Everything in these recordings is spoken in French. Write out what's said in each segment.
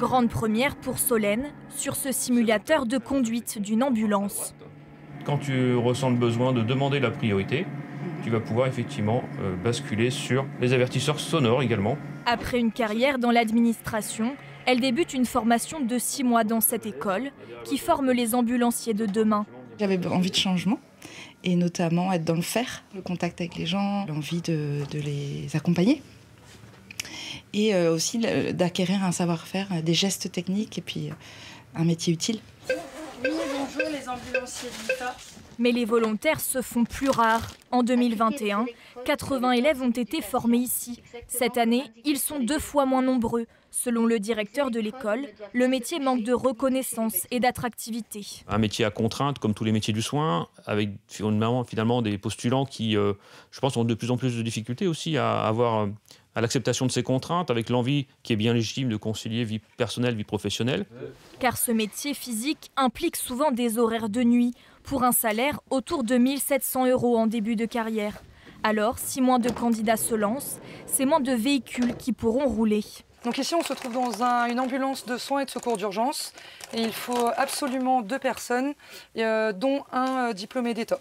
Grande première pour Solène sur ce simulateur de conduite d'une ambulance. Quand tu ressens le besoin de demander la priorité, tu vas pouvoir effectivement basculer sur les avertisseurs sonores également. Après une carrière dans l'administration, elle débute une formation de 6 mois dans cette école qui forme les ambulanciers de demain. J'avais envie de changement et notamment être dans le faire, le contact avec les gens, l'envie de les accompagner et aussi d'acquérir un savoir-faire, des gestes techniques et puis un métier utile. Oui, bonjour les ambulanciers de l'État. Mais les volontaires se font plus rares. En 2021, 80 élèves ont été formés ici. Cette année, ils sont 2 fois moins nombreux. Selon le directeur de l'école, le métier manque de reconnaissance et d'attractivité. Un métier à contrainte, comme tous les métiers du soin, avec finalement des postulants qui, je pense, ont de plus en plus de difficultés aussi à avoir à l'acceptation de ces contraintes, avec l'envie qui est bien légitime de concilier vie personnelle, vie professionnelle. Car ce métier physique implique souvent des horaires de nuit, pour un salaire autour de 1 700 € en début de carrière. Alors, si moins de candidats se lancent, c'est moins de véhicules qui pourront rouler. Donc ici, on se trouve dans une ambulance de soins et de secours d'urgence. Et il faut absolument 2 personnes, dont un diplômé d'État.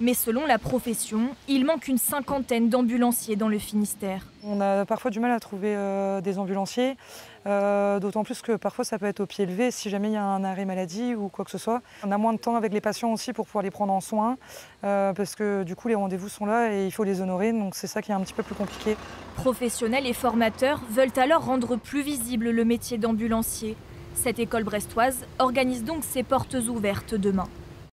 Mais selon la profession, il manque une 50aine d'ambulanciers dans le Finistère. On a parfois du mal à trouver des ambulanciers, d'autant plus que parfois ça peut être au pied levé si jamais il y a un arrêt maladie ou quoi que ce soit. On a moins de temps avec les patients aussi pour pouvoir les prendre en soins, parce que du coup les rendez-vous sont là et il faut les honorer, donc c'est ça qui est un petit peu plus compliqué. Professionnels et formateurs veulent alors rendre plus visible le métier d'ambulancier. Cette école brestoise organise donc ses portes ouvertes demain.